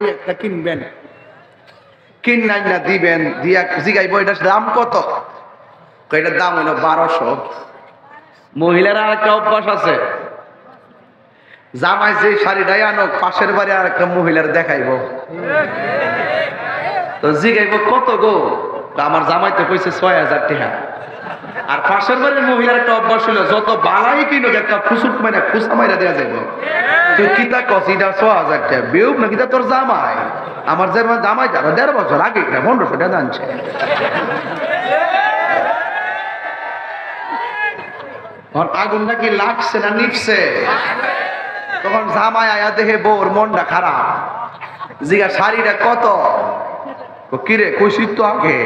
একটা কিনবেন, কিনাই না দিবেন, দিয়া জিগাইব এটার দাম কত? এটার দাম হলো 1200। মহিলারা আরেকটা অভ্যাস আছে, জামাই যে শাড়িটাই আনো পাশের বাড়ি আর একটা মহিলার দেখাইব, তো জিগাইব কত গো? আমার জামাই তো কইছে 6000 টাকা। আর পাশের বাড়ির মহিলার একটা অভ্যাস ছিল, যত বালাই কিনো একটা ফুসুট মাইনা ফুসা মাইরা দেওয়া যাইব। তুই কিতা কস এটা 6000 টাকা বেউব না কিতা তোর জামাই? আমার জামাই যারা 1.5 বছর আগে 1500 টাকা আনছে। আগুনটা কি লাগছে না নিচ্ছে? তখন জামাই আয়া দেখে বউর মনটা খারাপ, জিগা শাড়িটা কত? কিরে কইছি তো আগে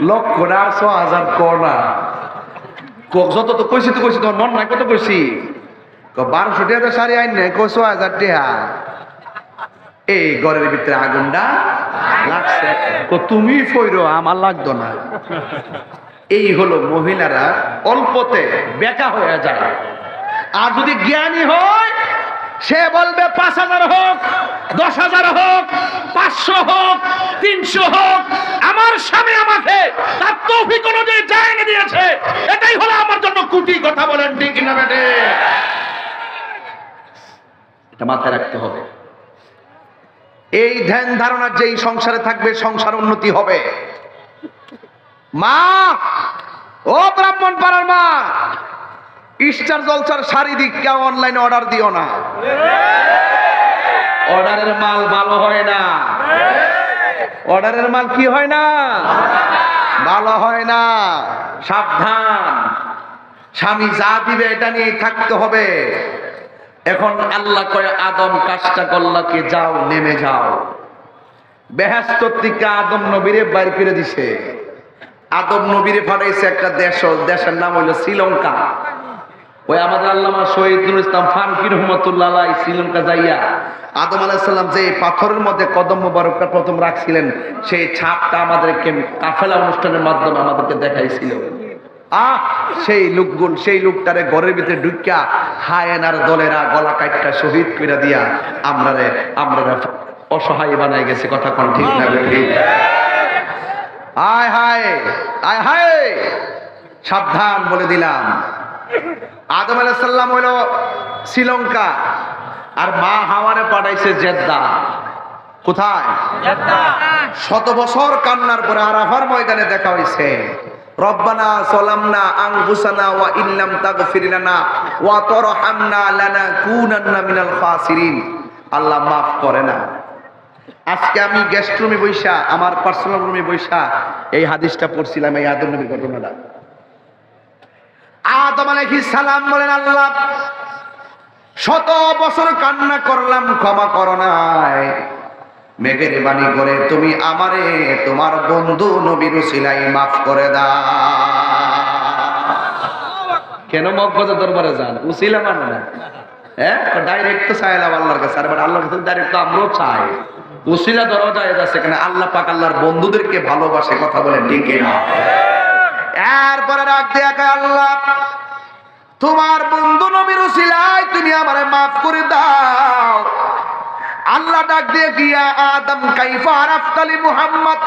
1,00,000 না 6,000 করনা। যত তো কইছি তো কইছি, তোমার মন নাই কত কইছি? 1200 টাকা শাড়ি আইন নাই, 6,000 টাকা। এই ঘরের ভিতরে আগুনটা লাগছে, তুমি ফইরো আমার লাগতো না। এই হলো মহিলারা অল্পতে বেকা হয়ে যায়। আর যদি জ্ঞানী হয় সে বলবে 5,000 হোক, 10,000 হোক, 500 হোক, 300 হোক, আমার স্বামী আমাকে তার তৌফিক অনুযায়ী জায়গা দিয়েছে, এটাই হলো আমার জন্য কোটি। কথা বলেন ঠিক না বেটে? এটা মাথায় রাখতে হবে। এই ধ্যান ধারণা যেই সংসারে থাকবে সংসার উন্নতি হবে। মা, ও ব্রাহ্মণ পাড়ার মা, স্টার জলসার শাড়ি দিক কেউ অনলাইনে অর্ডার দিও না। অর্ডারের মাল ভালো হয় না। অর্ডারের মাল কি হয় না? ভালো হয় না। সাবধান, স্বামী যা দিবে এটা নিয়ে থাকতে হবে। এখন আল্লাহ কয় আদম কাজটা করলা কি, যাও নেমে যাও। বেহেশত থেকে আদম নবীরে বাইর করে দিছে। আদম নবীরে পাঠাইছে একটা দেশের নাম হইল শ্রীলঙ্কা। ওই আমাদের আল্লামা শহীদ নুরুল ইসলাম ফারুকী রহমাতুল্লাহ আলাইহি শ্রীলঙ্কা যাইয়া আদম আলাইহিস সালাম যে পাথরের মধ্যে কদম মোবারকটা প্রথম রাখছিলেন, সেই ছাপটা আমাদেরকে কাফেলা অনুষ্ঠানের মাধ্যমে আমাদেরকে দেখাইছিল। সেই লোকটারে ঘরের ভিতরে ঢুকিয়া হায়েনার দলেরা গলা কাটটা শহীদ করে দিয়া আমরা অসহায় বানাই গেছে। কথা কোন ঠিক না? আয় হায় আয় হায়, সাবধান বলে দিলাম। আদম আলাইহিস সালাম হইল শ্রীলঙ্কা, আর মা হাওয়ারে পাঠাইছে জেদ্দা। কোথায়? জেদ্দা। 100 বছর কান্নার পরে আরাফার ময়দানে দেখা হইছে, রব্বানা যালামনা আনফুসানা ওয়া ইল্লাম তাগফির লানা ওয়া তারহামনা লানাকুনান্না মিনাল খাসিরিন। আল্লাহ মাফ করে না। আজকে আমি গেস্ট রুমে বইসা, আমার পার্সোনাল রুমে বইসা এই হাদিসটা পড়ছিলাম, এই আদম নবীর ঘটনাটা। আদম আলাইহিস সালাম বলেন, আল্লাহ 100 বছর কান্না করলাম, ক্ষমা করো নাই। মেঘের বাণী করে তুমি আমারে তোমার বন্ধু নবীর উসিলাই মাফ করে দাও। কেন মক্কার দরবারে যান? উসিলা মানে না, হ্যাঁ ডাইরেক্ট তো চাইলাম আল্লাহর কাছে। আর আল্লাহর কাছে ডাইরেক্ট তো আমরাও চাই। উসিলা ধরা যায় যাচ্ছে কেন? আল্লাহ পাক আল্লাহর বন্ধুদেরকে ভালোবাসে। কথা বলেন ঠিক না? এরপরে রাখ দিয়া আল্লাহ তোমার বন্ধু নবীর উসিলায় তুমি আমারে মাফ করে দাও। আল্লাহ ডাক দিয়ে গিয়া আদম কাইফা আরাফতালি মুহাম্মদ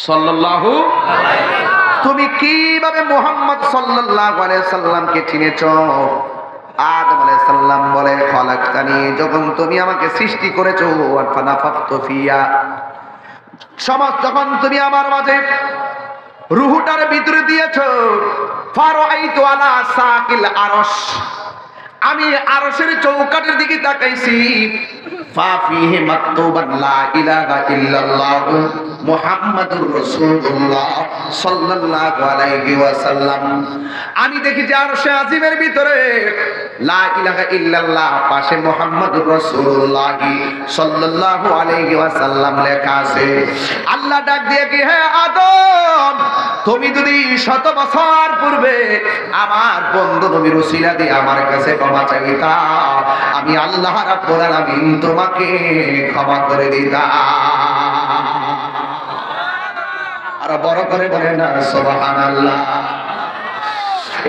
সাল্লাল্লাহু আলাইহি, তুমি কিভাবে মুহাম্মদ সাল্লাল্লাহু আলাইহি সাল্লামকে চিনেছো? আদম আলাইহিস সালাম বলে, খলাকতানি, যখন তুমি আমাকে সৃষ্টি করেছো, ওয়া ফানাফাখতু ফিয়া, যখন তুমি আমার মাঝে রূহটার ভিতরে দিয়েছো, ফারাআইতু আলা সাকিল আরশ, আমি আরশের চৌকাঠের দিকে তাকাইছি, ফাফিহি মাকতুবান লা ইলাহা ইল্লাল্লাহ মুহাম্মাদুর রাসূলুল্লাহ সাল্লাল্লাহু আলাইহি ওয়াসাল্লাম। আমি দেখি যে আরশে আজিমের ভিতরে লা ইলাহা ইল্লাল্লাহ, পাশে মুহাম্মাদুর রাসূলুল্লাহ সাল্লাল্লাহু আলাইহি ওয়াসাল্লাম লেখা আছে। আল্লাহ ডাক দিয়ে কি, হে আদম, তুমি যদি 100 বছর পূর্বে আমার বন্ধু নবীর উসিলা দিয়ে আমার কাছে ক্ষমা চাইতা, আমি আল্লাহ রাব্বুল আলামিন তোমাকে ক্ষমা করে দিতাম। আর বড় করে বলেন না সুবহানাল্লাহ।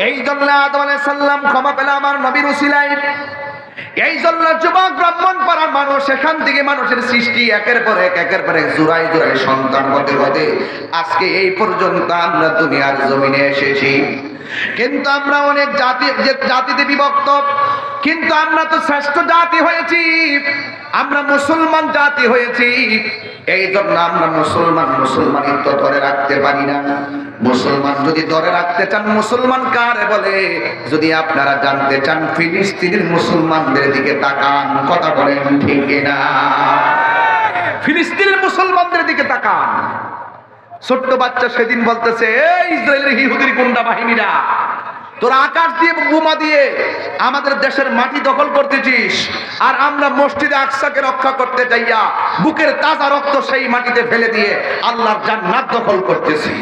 এই জন্য আদম আলাইহিস সালাম ক্ষমা পেল আমার নবীর উসিলায়। এই জন্য যুবক ব্রাহ্মণ পাড়ার মানুষ, সেখান থেকে মানুষের সৃষ্টি একের পর এক জোড়ায় জোড়ায় সন্তান হতে হতে আজকে এই পর্যন্ত আমরা দুনিয়ার জমিনে এসেছি। কিন্তু আমরা অনেক জাতিতে বিভক্ত, কিন্তু আমরা তো শ্রেষ্ঠ জাতি হয়েছি, আমরা মুসলমান জাতি হয়েছি। এই জন্য আমরা মুসলমানিত্ব ধরে রাখতে পারি না। মুসলমান যদি ধরে রাখতে চান, মুসলমান কারে বলে যদি আপনারা জানতে চান, ফিলিস্তিনের মুসলমানদের দিকে তাকান। কথা বলেন ঠিক না? ফিলিস্তিনের মুসলমানদের দিকে তাকান। ছোট্ট বাচ্চা সেদিন বলতেছে, এই ইসরায়েলের ইহুদির গুন্ডা বাহিনীরা, তোরা আকাশ দিয়ে বোমা দিয়ে আমাদের দেশের মাটি দখল করতেছিস, আর আমরা মসজিদে আকসাকে রক্ষা করতে যাইয়া বুকের তাজা রক্ত সেই মাটিতে ফেলে দিয়ে আল্লাহর জান্নাত দখল করতেছি।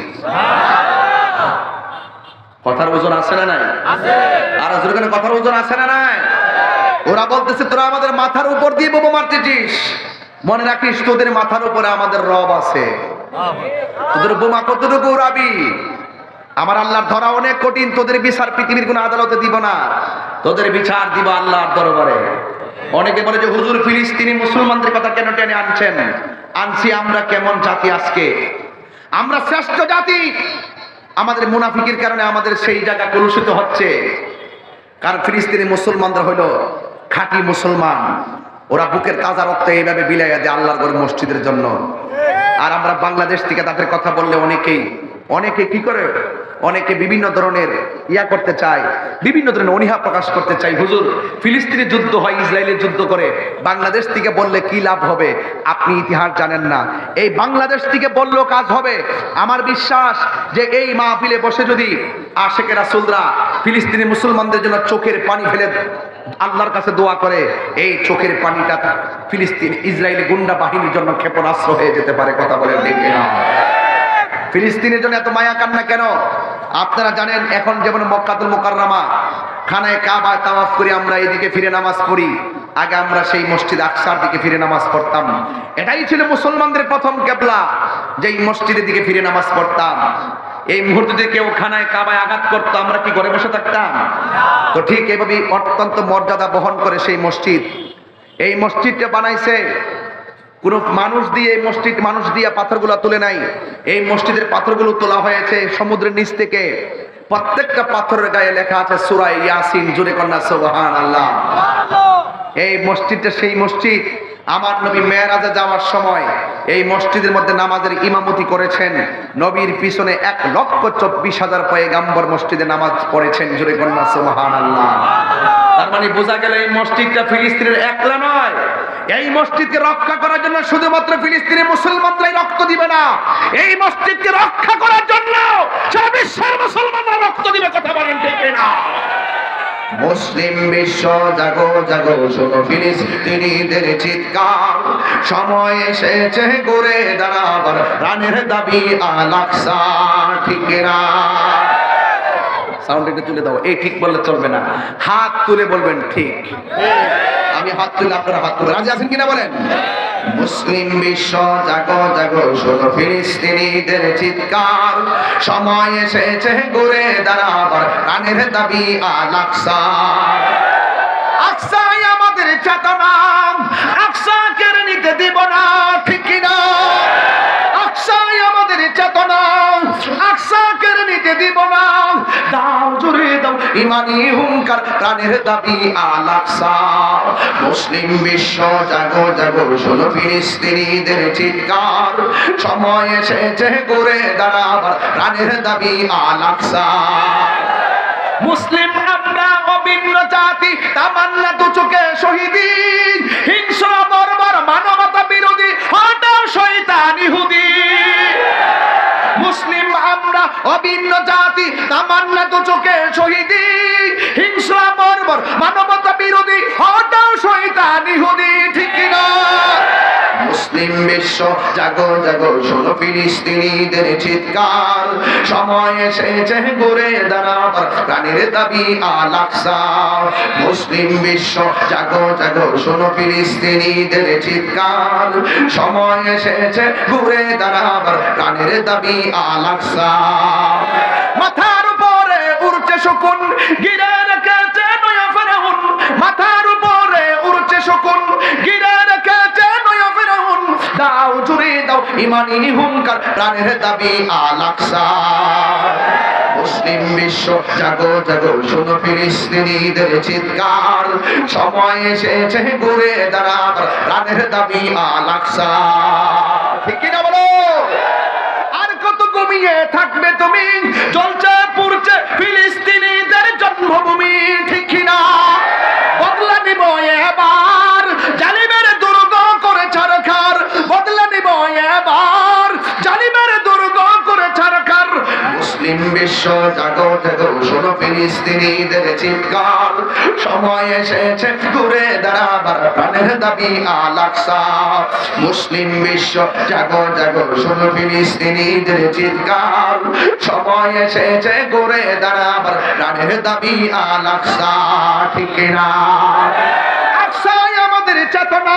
কথার ওজন আছে না নাই? আর যেখানে কথার ওজন আছে না নাই? ওরা বলতেছে তোরা আমাদের মাথার উপর দিয়ে বোমা মারতেছিস, মনে রাখিস তোদের মাথার উপরে আমাদের রব আছে। তোদের বোমা কতটুকু উড়াবি? আমার আল্লাহর ধরা অনেক কঠিন। তোদের বিচার পৃথিবীর কোন আদালতে দিব না, তোদের বিচার দিব আল্লাহর দরবারে। অনেকে বলে যে হুজুর ফিলিস্তিনি মুসলমানদের কথা কেন টেনে আনছেন? আনছি আমরা কেমন জাতি আজকে? আমরা শ্রেষ্ঠ জাতি। আমাদের মুনাফিকের কারণে আমাদের সেই জায়গা কলুষিত হচ্ছে। কারণ ফিলিস্তিনি মুসলমানরা হইল খাঁটি মুসলমান, ওরা বুকের তাজা রক্ত এইভাবে বিলাইয়া দেয় আল্লাহর ঘর মসজিদের জন্য। আর আমরা বাংলাদেশ থেকে তাদের কথা বললে অনেকে কি করে, অনেকে বিভিন্ন ধরনের করতে চায়, বিভিন্ন ধরনের অনীহা প্রকাশ করতে চায়। হুজুর ফিলিস্তিনের যুদ্ধ হয়, ইসরায়েলের যুদ্ধ করে, বাংলাদেশ থেকে বললে কি লাভ হবে? আপনি ইতিহাস জানেন না। এই বাংলাদেশ থেকে বললেও কাজ হবে। আমার বিশ্বাস যে এই মাহফিলে বসে যদি আশেকে রাসূলরা ফিলিস্তিনি মুসলমানদের জন্য চোখের পানি ফেলে আল্লাহর কাছে দোয়া করে, এই চোখের পানিটা ফিলিস্তিন ইসরায়েলি গুন্ডা বাহিনীর জন্য ক্ষেপণাস্ত্র হয়ে যেতে পারে। কথা বলেন ঠিক না? ফিলিস্তিনের জন্য এত মায়া কান্না কেন? আপনারা জানেন এখন যেমন মক্কাতুল মুকাররমা খানায় কাবায় তাওয়াফ করি, আমরা এদিকে ফিরে নামাজ পড়ি। আগে আমরা সেই মসজিদ আকসার দিকে ফিরে নামাজ পড়তাম। এটাই ছিল মুসলমানদের প্রথম কিবলা, যেই মসজিদের দিকে ফিরে নামাজ পড়তাম। এই মুহূর্তে যদি কেউ খানায় কাবায় আঘাত করতো, আমরা কি ঘরে বসে থাকতাম? তো ঠিক এইভাবে অত্যন্ত মর্যাদা বহন করে সেই মসজিদ। এই মসজিদটা বানাইছে কোন মানুষ দিয়ে, এই মসজিদ মানুষ দিয়ে পাথরগুলো তুলে নাই। এই মসজিদের পাথরগুলো তোলা হয়েছে সমুদ্রের নিচ থেকে। প্রত্যেকটা পাথরের গায়ে লেখা আছে সূরা ইয়াসিন। জোরে কন্যা সুবহানাল্লাহ। এই মসজিদটা সেই মসজিদ, আমার নবী মেরাজে যাওয়ার সময় এই মসজিদের মধ্যে নামাজের ইমামতি করেছেন। নবীর পিছনে 1,24,000 পয়গাম্বর মসজিদে নামাজ পড়েছেন। জোরে কন্যা সুবহানাল্লাহ। তার মানে বোঝা গেল এই মসজিদটা ফিলিস্তিনের একলা নয়। এই মসজিদকে রক্ষা করার জন্য শুধুমাত্র ফিলিস্তিনি মুসলমানরাই রক্ত দিবে না, এই মসজিদকে রক্ষা করার জন্য সারা বিশ্বের মুসলমানরা রক্ত দিবে। কথা বলেন ঠিক না? মুসলিম বিশ্ব জাগো জাগো, শোনো ফিলিস্তিনিদের চিৎকার, সময় এসেছে ঘুরে দাঁড়াবার, প্রাণের দাবি আল আকসা। ঠিক না? সাউন্ড একটু তুলে দাও। এই ঠিক বললে চলবে না, হাত তুলে বলবেন ঠিক। আমি হাত তুলে, আপনারা হাত তুলে। রাজি আছেন কিনা বলেন? মুসলিম বিশ্ব জাগো জাগো, শোনো ফিলিস্তিনিদের চিৎকার, সময় এসেছে ঘুরে দাঁড়াবার, প্রাণের দাবি আল আকসা। আকসাই আমাদের চেতনা, আকসা কেড়ে নিতে দিব না। ঠিক কিনা? আকসাই আমাদের চেতনা, আকসা কেড়ে নিতে দিব না। দাও জুড়ে দাও ইমানি হুঙ্কার, প্রাণের দাবি আল আকসা। মুসলিম বিশ্ব জাগো জাগো, শোনো ফিলিস্তিনিদের চিৎকার, সময় এসেছে ঘুরে দাঁড়াবার, প্রাণের দাবি আল আকসা। মুসলিম আমরা অভিন্ন জাতি, তামান্না দু চোখে শহীদি, হিংস্র বর্বর মানবতা বিরোধী, হটাও শয়তান ইহুদি। মুসলিম আমরা অভিন্ন জাতি, তামান্না দু চোখে শহীদি, হিংস্র বর্বর মানবতা বিরোধী, হটাও শয়তান ইহুদি। ঠিক না? মুসলিম বিশ্ব জাগো জাগো, শোনো ফিলিস্তিনিদের চিৎকার, সময় এসেছে ঘুরে দাঁড়াবার, প্রাণের দাবি আল আকসা। মুসলিম বিশ্ব জাগো জাগো, শোনো ফিলিস্তিনিদের চিৎকার, সময় এসেছে ঘুরে দাঁড়াবার, প্রাণের দাবি আল আকসা। মাথার উপরে উড়ছে শকুন, গিরে রেখেছে নয়া ফেরাউন, মাথার উপর দাও ইমানি হুঙ্কার প্রাণের দাবি আল আকসা। মুসলিম বিশ্ব জাগো জাগো শোনো ফিলিস্তিনিদের চিৎকার, সময় এসেছে ঘুরে দাঁড়াবার প্রাণের দাবি আল আকসা। ঠিক কি না বলো? আর কত ঘুমিয়ে থাকবে তুমি, জ্বলছে পুড়ছে ফিলিস্তিনিদের জন্মভূমি। ঠিক কি না? বদলা নিব এবার, জালিমের দুর্গ করে ছারখার। বদলা নিব এবার, জালিমের দুর্গ করে ছারখার। মুসলিম বিশ্ব জাগো জাগো শোনো ফিলিস্তিনিদের চিৎকার, সময় এসেছে ঘুরে দাঁড়াবার প্রাণের দাবি আল আকসা। মুসলিম বিশ্ব জাগো জাগো শোনো ফিলিস্তিনিদের চিৎকার, সময় এসেছে ঘুরে দাঁড়াবার প্রাণের দাবি আল আকসা। ঠিক না? আকসাই আমাদের চেতনা,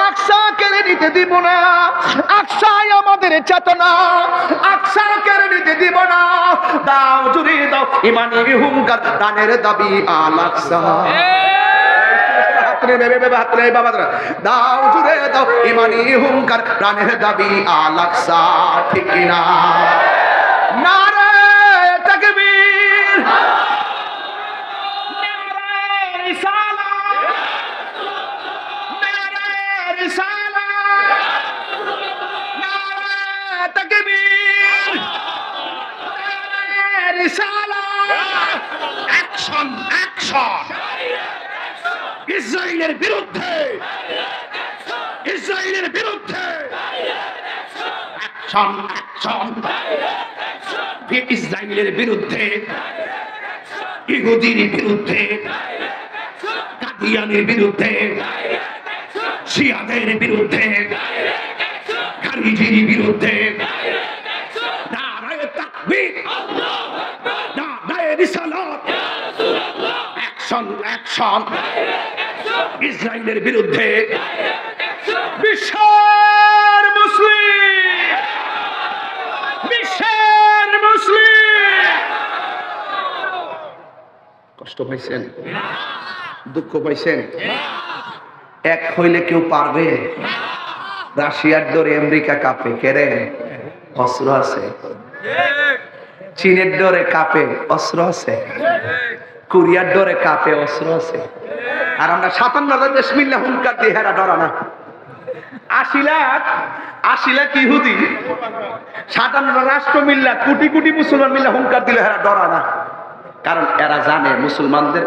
আকসা কেড়ে নিতে দিব না। আকসাই আমাদের চেতনা, আকসা কেড়ে নিতে দিব না। দাও জুড়ে দাও ইমানি হুঙ্কার প্রাণের দাবি আল আকসা। দাও জুড়ে দাও ইমানি হুঙ্কার প্রাণের দাবি আল আকসা। ঠিক না? নারে তাকবীর, নারে রিসালাত, নারে রিসালাত, নারে তাকবীর, নারে রিসালাত। অ্যাকশন অ্যাকশন ইসরায়েলের বিরুদ্ধে, ইসরায়েলের বিরুদ্ধে অ্যাকশন অ্যাকশন। ইসরায়েলের বিরুদ্ধে, ইহুদির বিরুদ্ধে, কাদিয়ানের বিরুদ্ধে, শিয়াদের বিরুদ্ধে, খারিজির বিরুদ্ধে নারায়ে তাকবীর, নারায়ে রিসালাত। অ্যাকশন অ্যাকশন ইসরায়েলের বিরুদ্ধে। বিশ্বের মুসলিম, বিশ্বের মুসলিম কষ্ট পাইছেন, দুঃখ পাইছেন? এক হইলে কেউ পারবে? রাশিয়ার ডরে আমেরিকা কাঁপে, কেরে? অস্ত্র আছে। চীনের ডরে কাঁপে, অস্ত্র আছে। কোরিয়ার ডরে কাঁপে, অস্ত্র আছে। আর আমরা 57,000 দেশ মিল্লা হুঙ্কার দিয়ে হেরা ডরা না। 80 লাখ ইহুদি, 57 রাষ্ট্র মিল্লা, কোটি কোটি মুসলমান মিল্লা হুঙ্কার দিলে হেরা ডরা না। কারণ এরা জানে মুসলমানদের